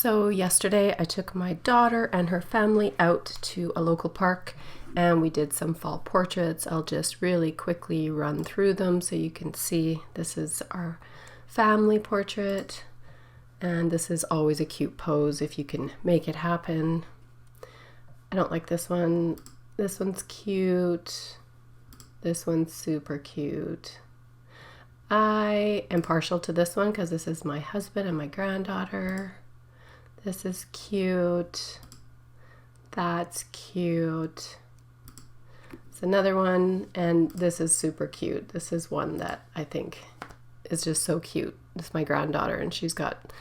So yesterday I took my daughter and her family out to a local park and we did some fall portraits. I'll just really quickly run through them so you can see. This is our family portrait and this is always a cute pose if you can make it happen. I don't like this one. This one's cute. This one's super cute. I am partial to this one because this is my husband and my granddaughter. This is cute. That's cute. It's another one, and this is super cute. This is one that I think is just so cute. This is my granddaughter, and she's got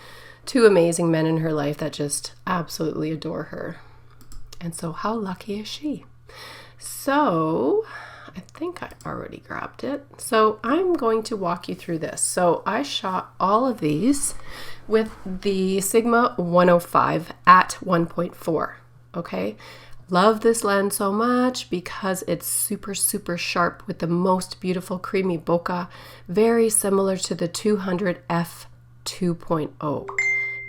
two amazing men in her life that just absolutely adore her. And so how lucky is she? So I think I already grabbed it. So I'm going to walk you through this. So I shot all of these with the Sigma 105 at 1.4. Okay. Love this lens so much because it's super, super sharp with the most beautiful creamy bokeh, very similar to the 200 f 2.0.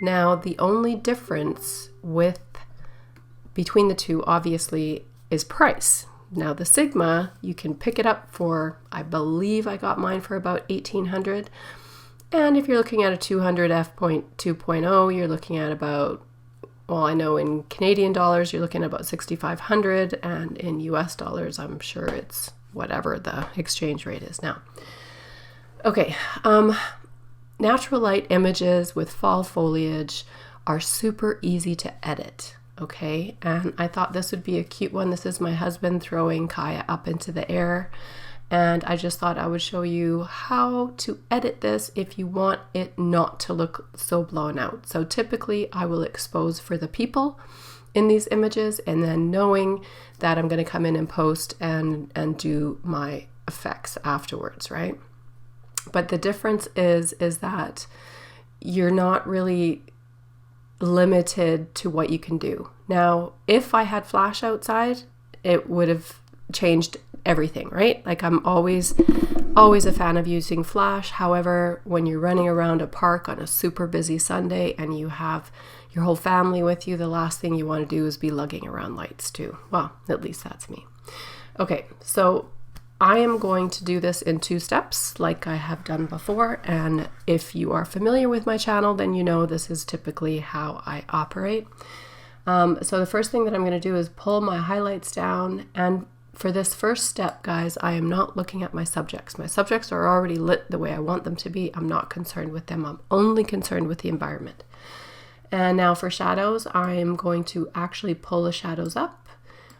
Now, the only difference between the two, obviously, is price. Now, the Sigma, you can pick it up for, I believe I got mine for about $1,800. And if you're looking at a 200 f 2.0, you're looking at about, well, I know in Canadian dollars, you're looking at about $6,500, and in US dollars, I'm sure it's whatever the exchange rate is now. Okay, natural light images with fall foliage are super easy to edit. Okay, and I thought this would be a cute one. This is my husband throwing Kaya up into the air, and I just thought I would show you how to edit this if you want it not to look so blown out. So typically I will expose for the people in these images, and then knowing that I'm going to come in and post and do my effects afterwards, right? But the difference is that you're not really limited to what you can do. Now, if I had flash outside, it would have changed everything, right? Like I'm always a fan of using flash. However, when you're running around a park on a super busy Sunday and you have your whole family with you, the last thing you want to do is be lugging around lights too. Well, at least that's me. Okay, so I am going to do this in 2 steps like I have done before, and if you are familiar with my channel, then you know this is typically how I operate. So the first thing that I'm going to do is pull my highlights down, and for this first step, guys, I am not looking at my subjects. My subjects are already lit the way I want them to be. I'm not concerned with them. I'm only concerned with the environment. And now for shadows, I am going to actually pull the shadows up.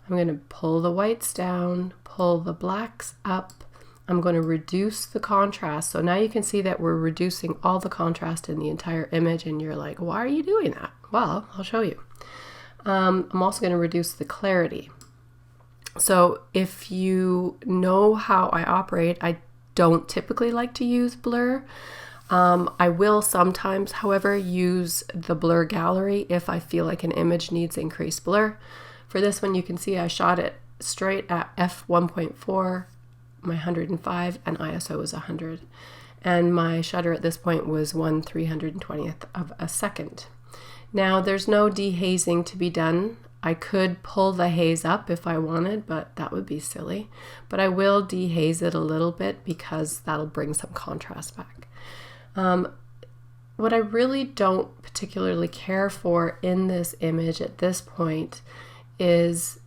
I'm going to pull the whites down, pull the blacks up. I'm going to reduce the contrast. So now you can see that we're reducing all the contrast in the entire image, and you're like, why are you doing that? Well, I'll show you. I'm also going to reduce the clarity. So if you know how I operate, I don't typically like to use blur. I will sometimes, however, use the blur gallery if I feel like an image needs increased blur. For this one, you can see I shot it straight at f1.4, my 105, and ISO is 100. And my shutter at this point was 1/320th of a second. Now, there's no dehazing to be done. I could pull the haze up if I wanted, but that would be silly. But I will dehaze it a little bit because that'll bring some contrast back. What I really don't particularly care for in this image at this point is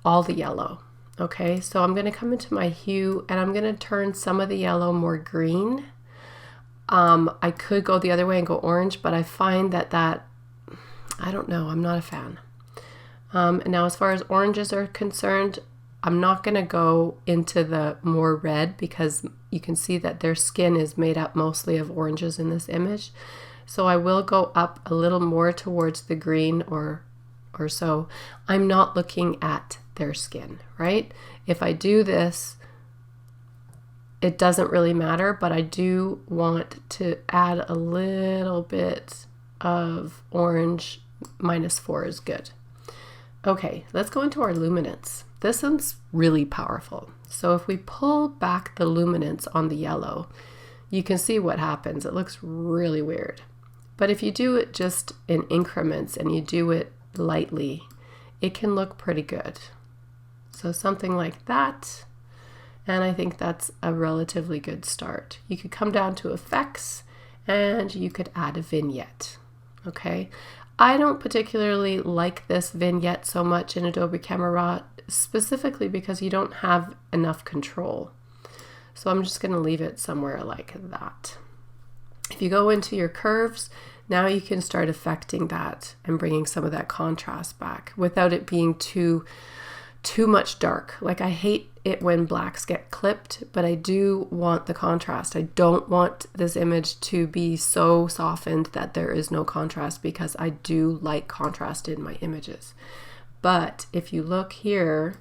all the yellow. Okay, so I'm going to come into my hue and I'm going to turn some of the yellow more green. I could go the other way and go orange, but I find that I don't know, I'm not a fan. And now as far as oranges are concerned, I'm not going to go into the more red because you can see that their skin is made up mostly of oranges in this image. So I will go up a little more towards the green or so. I'm not looking at their skin, right? If I do this, it doesn't really matter, but I do want to add a little bit of orange. -4 is good. Okay, let's go into our luminance. This one's really powerful. So if we pull back the luminance on the yellow, you can see what happens. It looks really weird. But if you do it just in increments and you do it lightly, it can look pretty good. So something like that. And I think that's a relatively good start. You could come down to effects and you could add a vignette. Okay. I don't particularly like this vignette so much in Adobe Camera Raw, specifically because you don't have enough control. So I'm just going to leave it somewhere like that. If you go into your curves, now you can start affecting that and bringing some of that contrast back without it being too much dark. Like, I hate it when blacks get clipped, but I do want the contrast. I don't want this image to be so softened that there is no contrast, because I do like contrast in my images. But if you look here,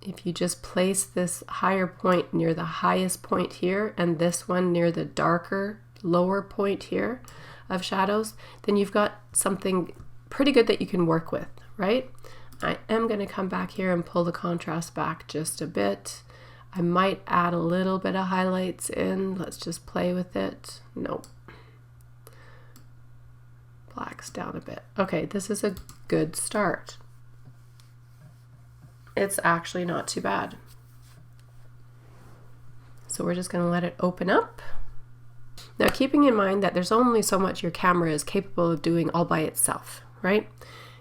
if you just place this higher point near the highest point here and this one near the darker lower point here of shadows, then you've got something pretty good that you can work with, right? I am going to come back here and pull the contrast back just a bit. I might add a little bit of highlights in. Let's just play with it. Nope. Blacks down a bit. Okay, this is a good start. It's actually not too bad. So we're just going to let it open up. Now, keeping in mind that there's only so much your camera is capable of doing all by itself, right?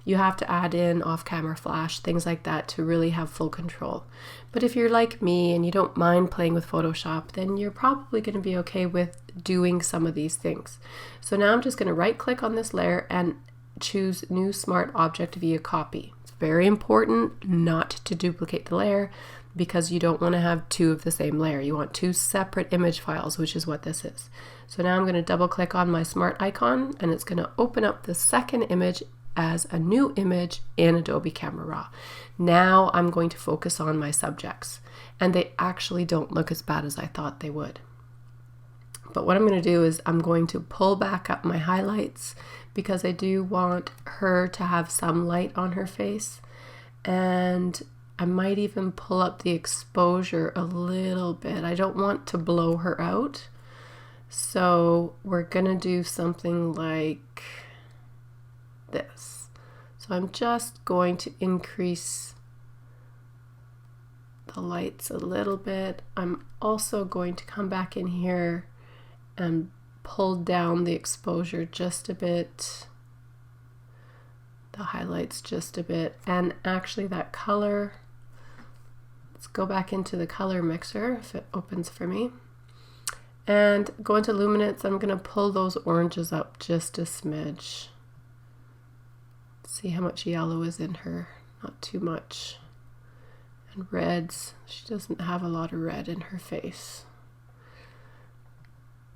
You have to add in off-camera flash, things like that, to really have full control. But if you're like me and you don't mind playing with Photoshop, then you're probably going to be okay with doing some of these things. So now I'm just going to right-click on this layer and choose New Smart Object via Copy. It's very important not to duplicate the layer, because you don't want to have two of the same layer. You want two separate image files, which is what this is. So now I'm going to double click on my smart icon, and it's going to open up the second image as a new image in Adobe Camera Raw. Now I'm going to focus on my subjects, and they actually don't look as bad as I thought they would. But what I'm going to do is I'm going to pull back up my highlights, because I do want her to have some light on her face, and I might even pull up the exposure a little bit. I don't want to blow her out. So we're going to do something like this. So I'm just going to increase the lights a little bit. I'm also going to come back in here and pull down the exposure just a bit, the highlights just a bit, and actually that color. Let's go back into the color mixer if it opens for me. And go into Luminance. I'm going to pull those oranges up just a smidge. See how much yellow is in her. Not too much. And reds. She doesn't have a lot of red in her face.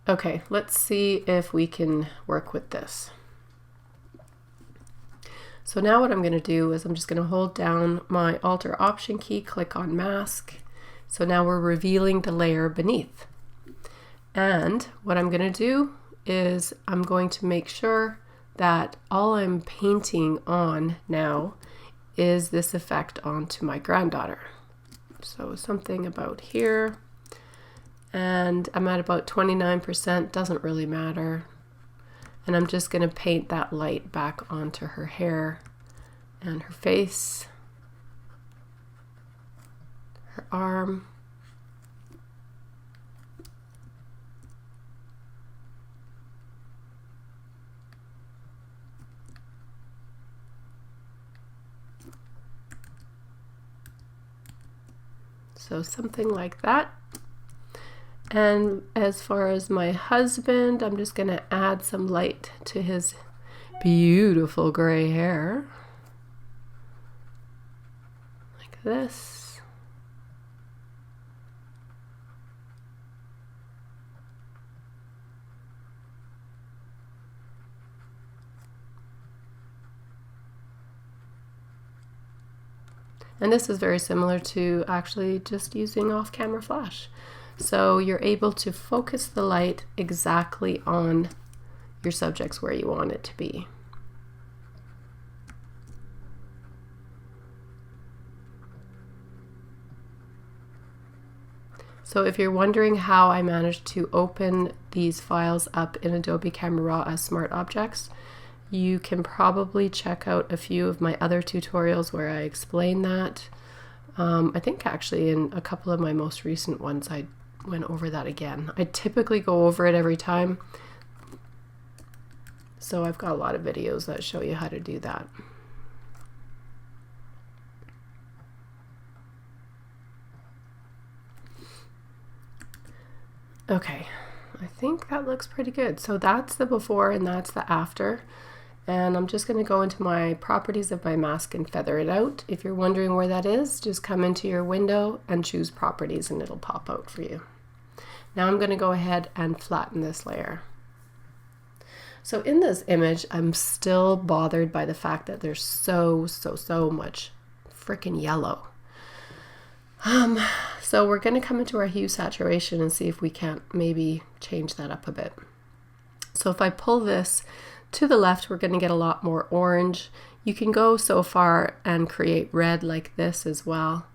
Okay, let's see if we can work with this. So now what I'm going to do is I'm just going to hold down my Alt or Option key, click on Mask. So now we're revealing the layer beneath. And what I'm going to do is I'm going to make sure that all I'm painting on now is this effect onto my granddaughter. So something about here. And I'm at about 29%, doesn't really matter. And I'm just going to paint that light back onto her hair and her face, her arm. So something like that. And as far as my husband, I'm just going to add some light to his beautiful gray hair. Like this. And this is very similar to actually just using off-camera flash. So you're able to focus the light exactly on your subjects where you want it to be. So if you're wondering how I managed to open these files up in Adobe Camera Raw as smart objects, you can probably check out a few of my other tutorials where I explain that. I think actually in a couple of my most recent ones I went over that again. I typically go over it every time, so I've got a lot of videos that show you how to do that. Okay, I think that looks pretty good. So that's the before and that's the after. And I'm just going to go into my properties of my mask and feather it out. If you're wondering where that is, just come into your window and choose properties and it'll pop out for you. Now I'm going to go ahead and flatten this layer. So in this image, I'm still bothered by the fact that there's so much freaking yellow. So we're going to come into our hue saturation and see if we can't maybe change that up a bit. So if I pull this to the left, we're going to get a lot more orange. You can go so far and create red like this as well.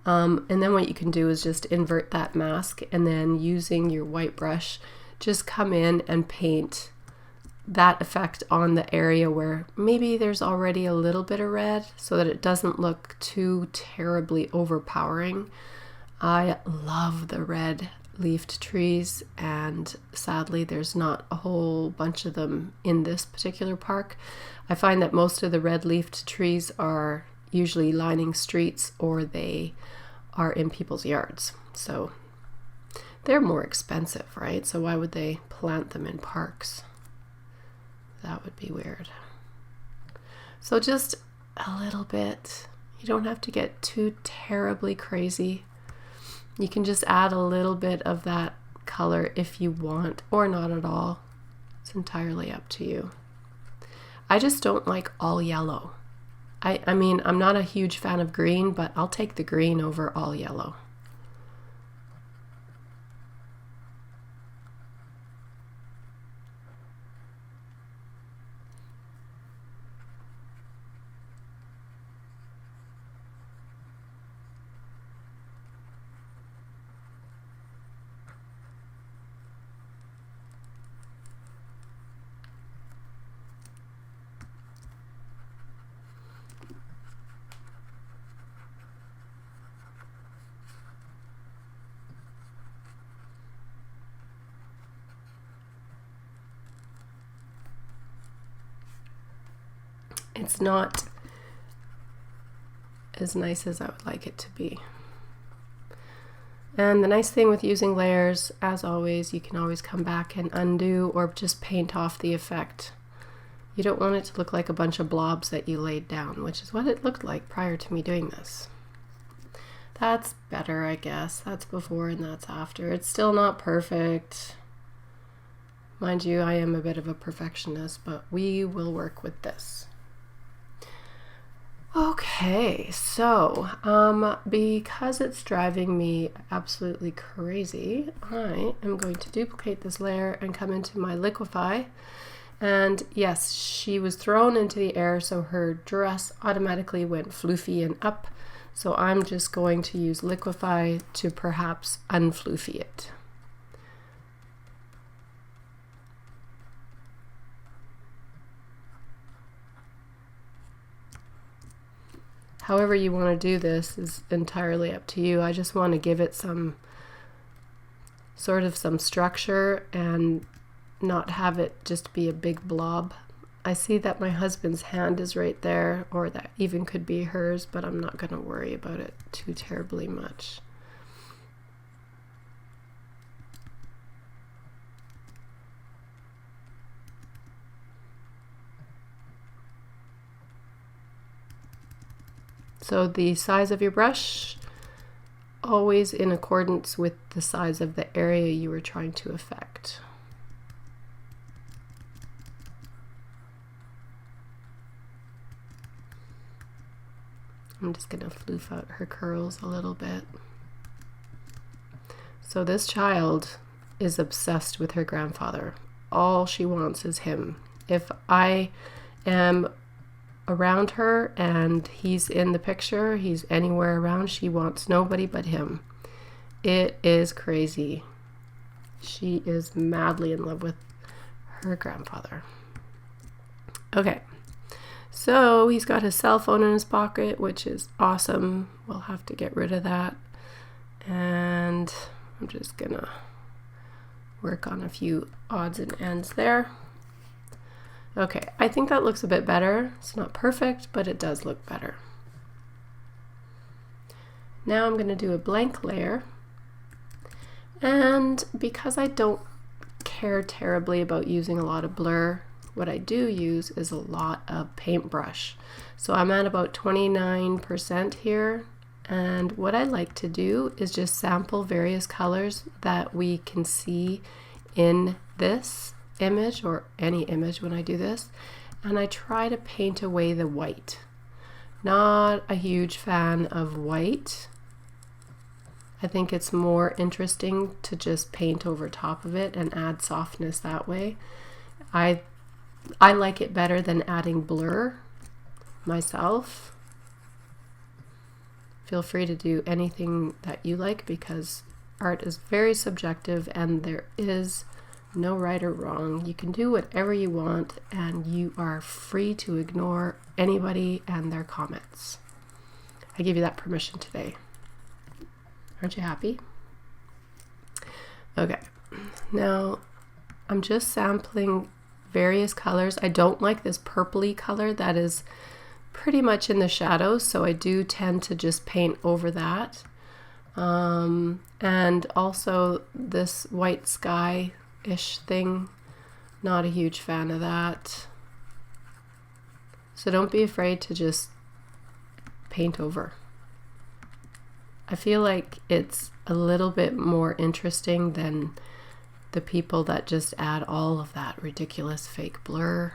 And then what you can do is just invert that mask and then using your white brush, just come in and paint that effect on the area where maybe there's already a little bit of red so that it doesn't look too terribly overpowering. I love the red leafed trees, and sadly there's not a whole bunch of them in this particular park. I find that most of the red leafed trees are usually lining streets or they are in people's yards, so they're more expensive, right? So why would they plant them in parks? That would be weird. So just a little bit. You don't have to get too terribly crazy. You can just add a little bit of that color if you want, or not at all. It's entirely up to you. I just don't like all yellow. I mean, I'm not a huge fan of green, but I'll take the green over all yellow. It's not as nice as I would like it to be. And the nice thing with using layers, as always, you can always come back and undo or just paint off the effect. You don't want it to look like a bunch of blobs that you laid down, which is what it looked like prior to me doing this. That's better, I guess. That's before and that's after. It's still not perfect. Mind you, I am a bit of a perfectionist, but we will work with this. Okay, so because it's driving me absolutely crazy, I am going to duplicate this layer and come into my liquify. And yes, she was thrown into the air, so her dress automatically went floofy and up. So I'm just going to use liquify to perhaps unfloofy it. However you want to do this is entirely up to you. I just want to give it some structure and not have it just be a big blob. I see that my husband's hand is right there, or that even could be hers, but I'm not going to worry about it too terribly much. So the size of your brush, always in accordance with the size of the area you were trying to affect. I'm just going to floof out her curls a little bit. So this child is obsessed with her grandfather. All she wants is him. If I am around her and he's in the picture, he's anywhere around, she wants nobody but him. It is crazy. She is madly in love with her grandfather. Okay, so he's got his cell phone in his pocket, which is awesome. We'll have to get rid of that. And I'm just gonna work on a few odds and ends there. Okay, I think that looks a bit better. It's not perfect, but it does look better. Now I'm gonna do a blank layer. And because I don't care terribly about using a lot of blur, what I do use is a lot of paintbrush. So I'm at about 29% here. And what I like to do is just sample various colors that we can see in this image or any image when I do this. And I try to paint away the white. Not a huge fan of white. I think it's more interesting to just paint over top of it and add softness that way. I like it better than adding blur myself. Feel free to do anything that you like because art is very subjective and there is no right or wrong. You can do whatever you want and you are free to ignore anybody and their comments. I give you that permission today. Aren't you happy? Okay, now I'm just sampling various colors. I don't like this purpley color that is pretty much in the shadows, so I do tend to just paint over that. And also this white sky-ish thing, not a huge fan of that. So don't be afraid to just paint over. I feel like it's a little bit more interesting than the people that just add all of that ridiculous fake blur.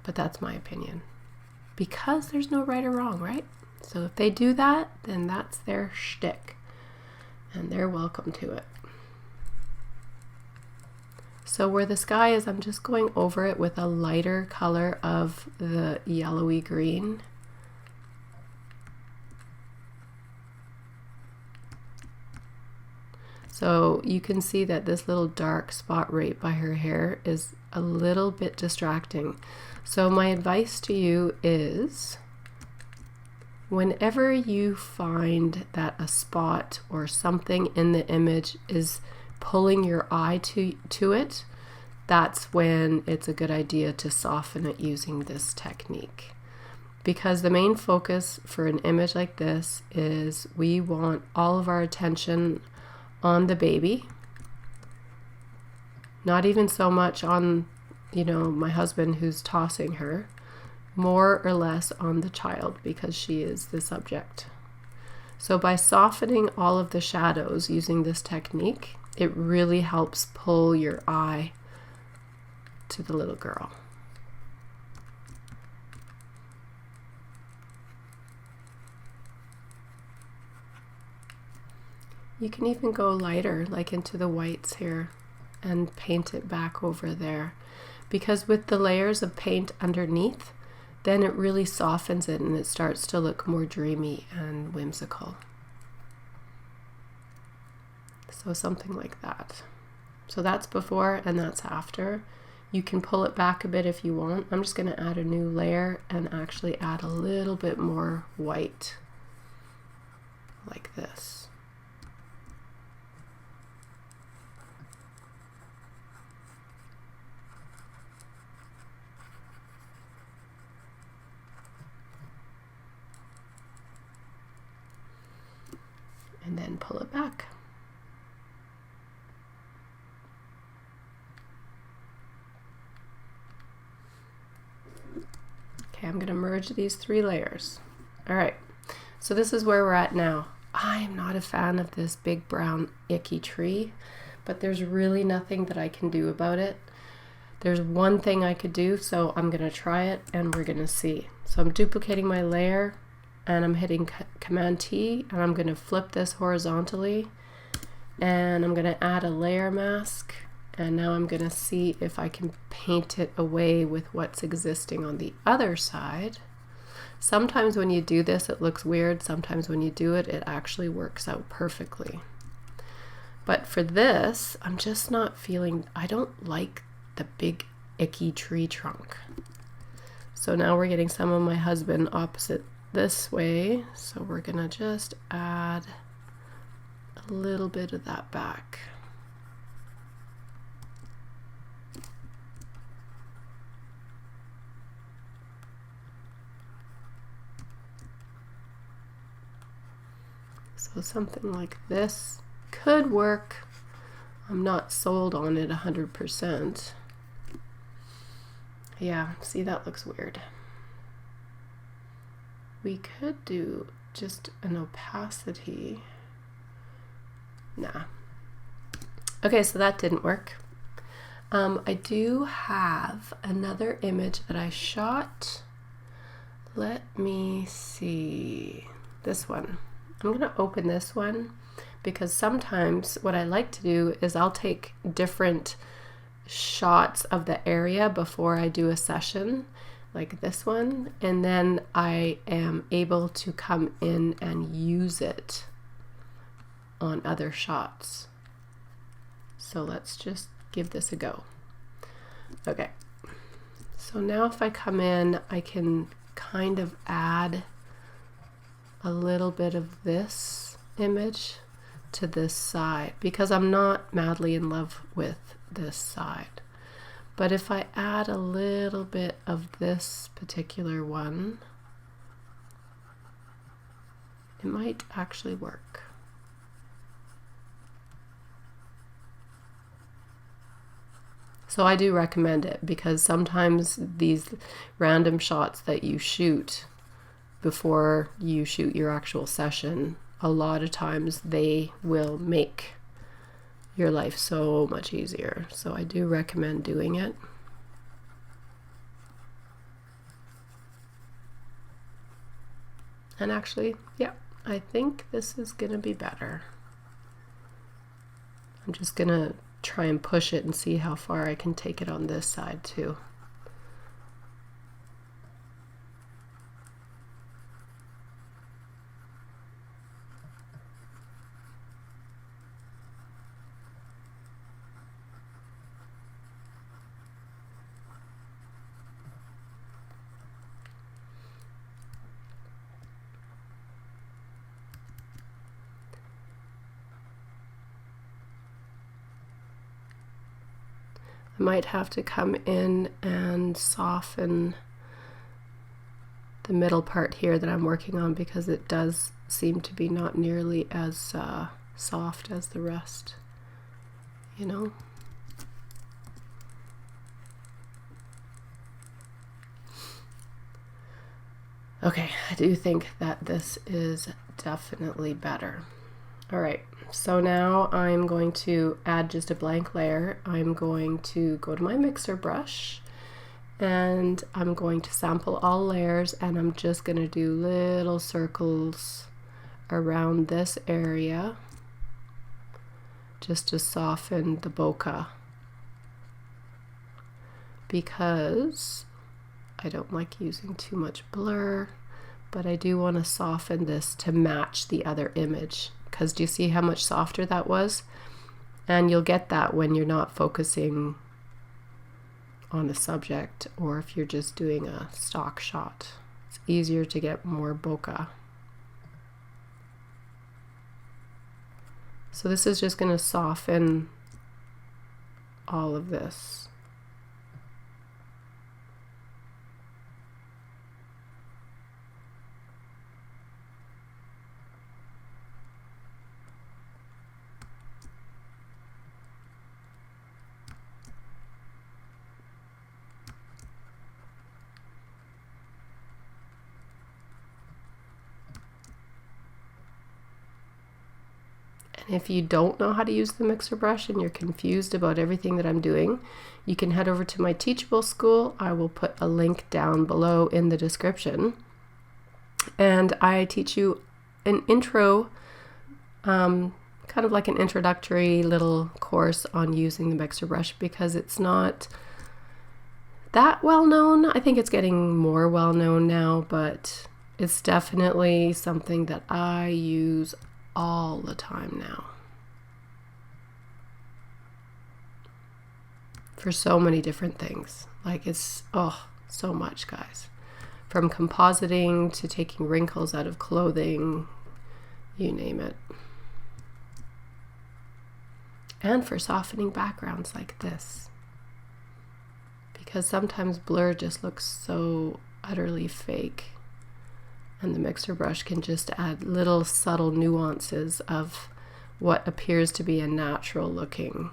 But that's my opinion. Because there's no right or wrong, right? So if they do that, then that's their shtick. And they're welcome to it. So where the sky is, I'm just going over it with a lighter color of the yellowy green. So you can see that this little dark spot right by her hair is a little bit distracting. So my advice to you is, whenever you find that a spot or something in the image is pulling your eye to it, that's when it's a good idea to soften it using this technique. Because the main focus for an image like this is we want all of our attention on the baby, not even so much on, you know, my husband who's tossing her, more or less on the child because she is the subject. So by softening all of the shadows using this technique, it really helps pull your eye to the little girl. You can even go lighter, like into the whites here, and paint it back over there. Because with the layers of paint underneath, then it really softens it and it starts to look more dreamy and whimsical. So something like that. So that's before and that's after. You can pull it back a bit if you want. I'm just going to add a new layer and actually add a little bit more white, like this. And then pull it back. Okay, I'm going to merge these three layers. All right, so this is where we're at now. I am not a fan of this big brown icky tree, but there's really nothing that I can do about it. There's one thing I could do, so I'm going to try it and we're going to see. So I'm duplicating my layer and I'm hitting Command T and I'm going to flip this horizontally and I'm going to add a layer mask, and now I'm going to see if I can paint it away with what's existing on the other side. Sometimes when you do this, it looks weird. Sometimes when you do it, it actually works out perfectly. But for this, I'm just not feeling, I don't like the big icky tree trunk. So now we're getting some of my husband opposite this way. So we're gonna just add a little bit of that back. So something like this could work. I'm not sold on it 100%. Yeah, see, that looks weird. We could do just an opacity. Nah. Okay, so that didn't work. I do have another image that I shot. Let me see. This one. I'm going to open this one because sometimes what I like to do is I'll take different shots of the area before I do a session like this one, and then I am able to come in and use it on other shots. So let's just give this a go. Okay, so now if I come in, I can kind of add a little bit of this image to this side because I'm not madly in love with this side. But if I add a little bit of this particular one, it might actually work. So I do recommend it because sometimes these random shots that you shoot before you shoot your actual session, a lot of times they will make your life so much easier. So I do recommend doing it. And actually, yeah, I think this is gonna be better. I'm just gonna try and push it and see how far I can take it on this side too. I might have to come in and soften the middle part here that I'm working on because it does seem to be not nearly as soft as the rest, you know? Okay, I do think that this is definitely better. All right, so now I'm going to add just a blank layer. I'm going to go to my mixer brush and I'm going to sample all layers, and I'm just going to do little circles around this area just to soften the bokeh, because I don't like using too much blur, but I do want to soften this to match the other image. Because do you see how much softer that was? And you'll get that when you're not focusing on a subject, or if you're just doing a stock shot. It's easier to get more bokeh. So this is just going to soften all of this. If you don't know how to use the mixer brush and you're confused about everything that I'm doing, you can head over to my Teachable School. I will put a link down below in the description. And I teach you an intro, kind of like an introductory little course on using the mixer brush, because it's not that well known. I think it's getting more well known now, but It's definitely something that I use all the time now. For so many different things. Like it's, oh, so much, guys. From compositing to taking wrinkles out of clothing, you name it. And for softening backgrounds like this. Because sometimes blur just looks so utterly fake. And the mixer brush can just add little subtle nuances of what appears to be a natural looking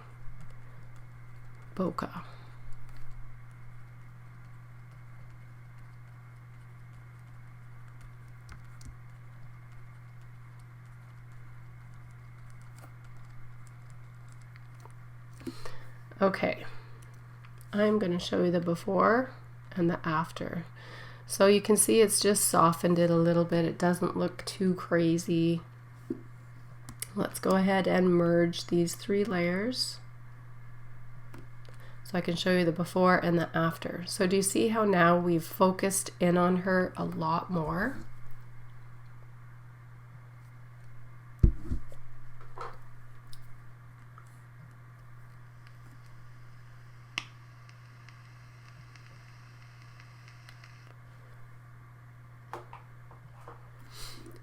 bokeh. Okay, I'm going to show you the before and the after. So you can see it's just softened it a little bit. It doesn't look too crazy. Let's go ahead and merge these 3 layers so I can show you the before and the after. So do you see how now we've focused in on her a lot more?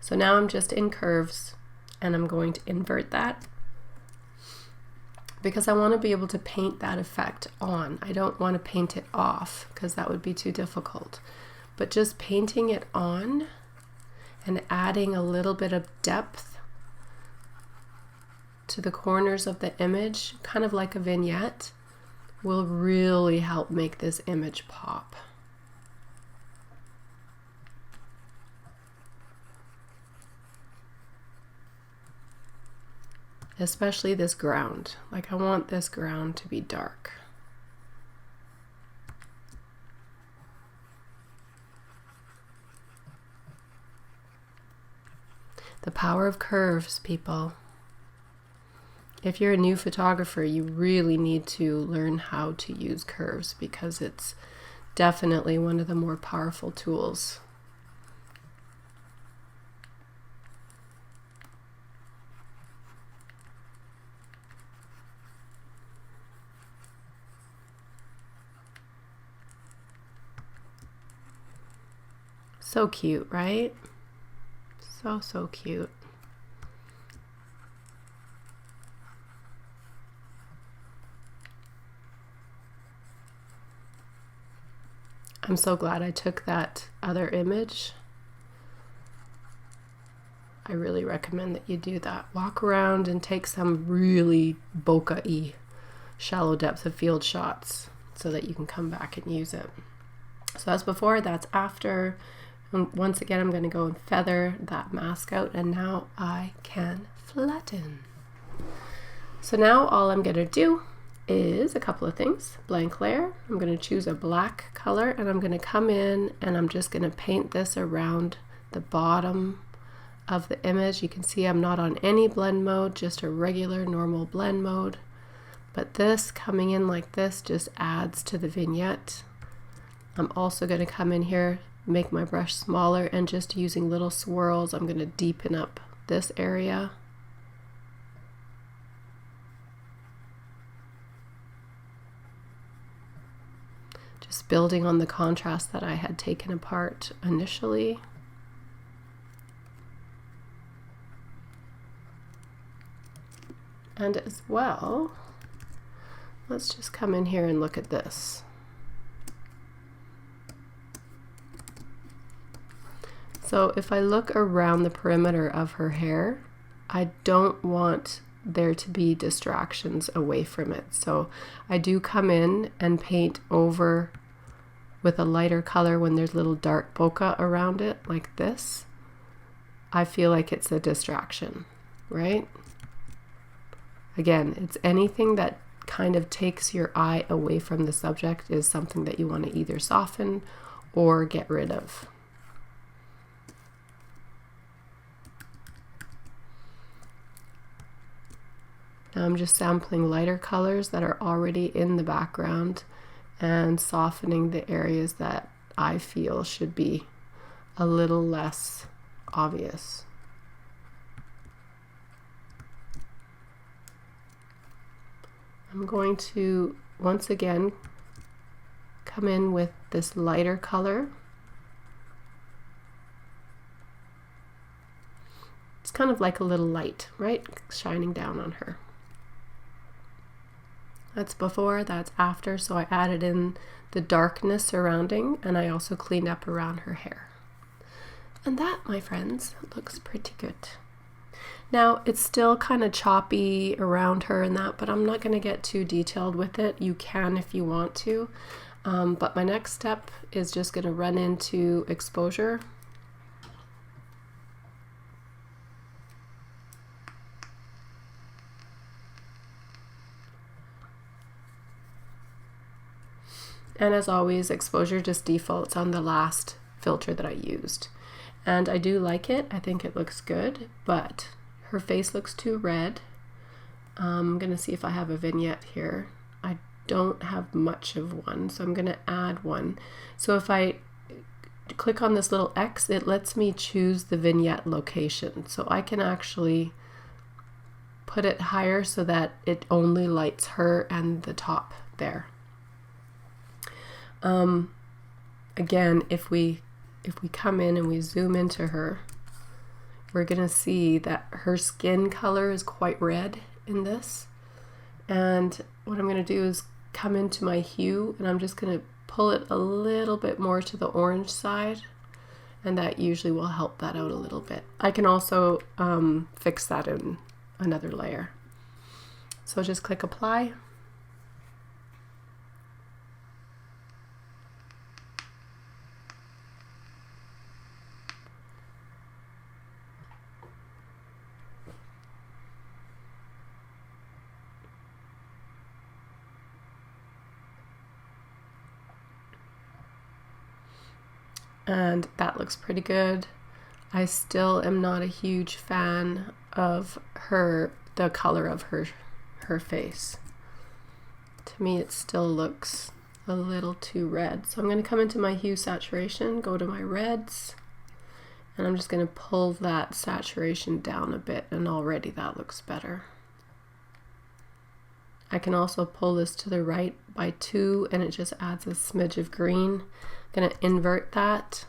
So now I'm just in curves and I'm going to invert that because I want to be able to paint that effect on. I don't want to paint it off because that would be too difficult. But just painting it on and adding a little bit of depth to the corners of the image, kind of like a vignette, will really help make this image pop. Especially this ground. Like I want this ground to be dark. The power of curves, people. If you're a new photographer, you really need to learn how to use curves because it's definitely one of the more powerful tools. So cute, right? So cute. I'm so glad I took that other image. I really recommend that you do that. Walk around and take some really bokeh-y shallow depth of field shots so that you can come back and use it. So that's before, that's after. And once again, I'm going to go and feather that mask out, and now I can flatten. So now all I'm going to do is a couple of things. Blank layer, I'm going to choose a black color, and I'm going to come in and I'm just going to paint this around the bottom of the image. You can see I'm not on any blend mode, just a regular normal blend mode. But this coming in like this just adds to the vignette. I'm also going to come in here, make my brush smaller, and just using little swirls, I'm going to deepen up this area. Just building on the contrast that I had taken apart initially. And as well, let's just come in here and look at this. So if I look around the perimeter of her hair, I don't want there to be distractions away from it. So I do come in and paint over with a lighter color when there's little dark bokeh around it, like this. I feel like it's a distraction, right? Again, it's anything that kind of takes your eye away from the subject is something that you want to either soften or get rid of. Now I'm just sampling lighter colors that are already in the background and softening the areas that I feel should be a little less obvious. I'm going to once again come in with this lighter color. It's kind of like a little light, right? Shining down on her. That's before, that's after, so I added in the darkness surrounding, and I also cleaned up around her hair. And that, my friends, looks pretty good. Now, it's still kind of choppy around her and that, but I'm not going to get too detailed with it. You can if you want to. But my next step is just going to run into exposure. And as always, exposure just defaults on the last filter that I used. And I do like it. I think it looks good, but her face looks too red. I'm going to see if I have a vignette here. I don't have much of one, so I'm going to add one. So if I click on this little X, it lets me choose the vignette location. So I can actually put it higher so that it only lights her and the top there. Again, if we come in and we zoom into her, we're gonna see that her skin color is quite red in this. And what I'm gonna do is come into my hue, and I'm just gonna pull it a little bit more to the orange side, and that usually will help that out a little bit. I can also fix that in another layer. So just click apply. And that looks pretty good. I still am not a huge fan of the color of her face. To me, it still looks a little too red. So I'm going to come into my Hue Saturation, go to my reds, and I'm just going to pull that saturation down a bit, and already that looks better. I can also pull this to the right by 2, and it just adds a smidge of green. I'm going to invert that,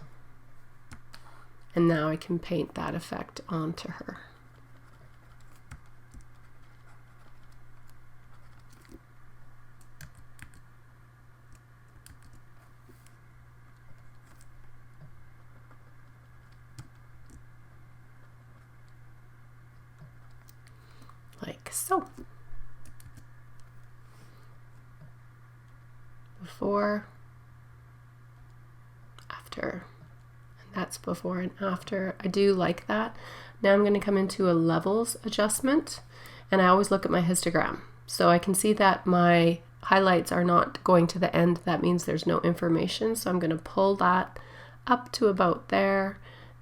and now I can paint that effect onto her. Like so. Before, after, and that's before and after. I do like that. Now I'm going to come into a levels adjustment, and I always look at my histogram, so I can see that my highlights are not going to the end. That means there's no information, so I'm going to pull that up to about there,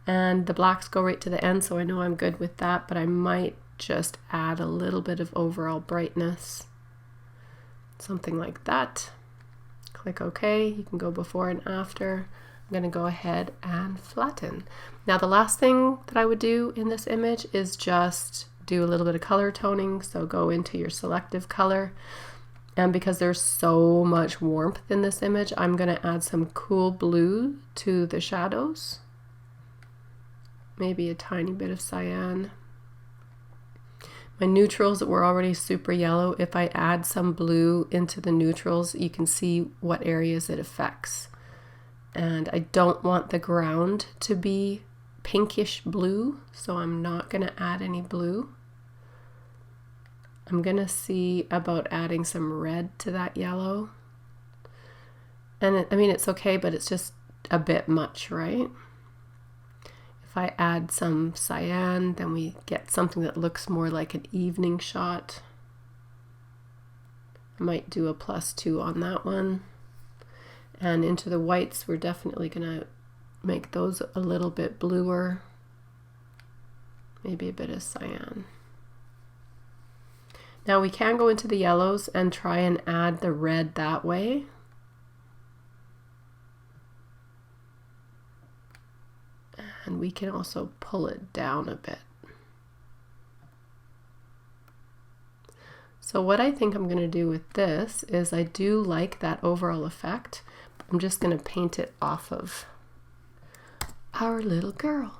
and the blacks go right to the end, so I know I'm good with that, but I might just add a little bit of overall brightness, something like that. Click OK. You can go before and after. I'm going to go ahead and flatten. Now the last thing that I would do in this image is just do a little bit of color toning. So go into your selective color, and because there's so much warmth in this image, I'm going to add some cool blue to the shadows, maybe a tiny bit of cyan. My neutrals that were already super yellow, if I add some blue into the neutrals, you can see what areas it affects. And I don't want the ground to be pinkish blue, so I'm not going to add any blue. I'm going to see about adding some red to that yellow. And I mean, it's okay, but it's just a bit much, right? If I add some cyan, then we get something that looks more like an evening shot. I might do a +2 on that one. And into the whites, we're definitely going to make those a little bit bluer. Maybe a bit of cyan. Now we can go into the yellows and try and add the red that way. And we can also pull it down a bit. So what I think I'm going to do with this is I do like that overall effect. I'm just going to paint it off of our little girl.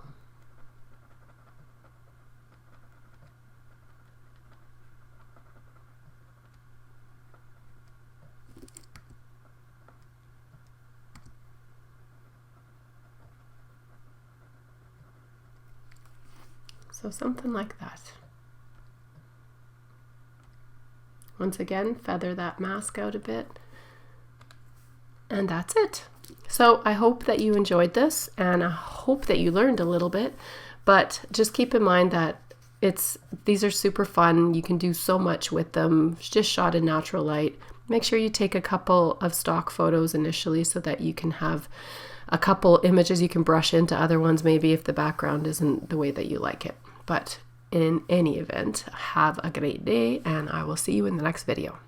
So something like that. Once again, feather that mask out a bit. And that's it. So I hope that you enjoyed this, and I hope that you learned a little bit, but just keep in mind that these are super fun. You can do so much with them. Just shot in natural light. Make sure you take a couple of stock photos initially so that you can have a couple images you can brush into other ones, maybe if the background isn't the way that you like it. But in any event, have a great day, and I will see you in the next video.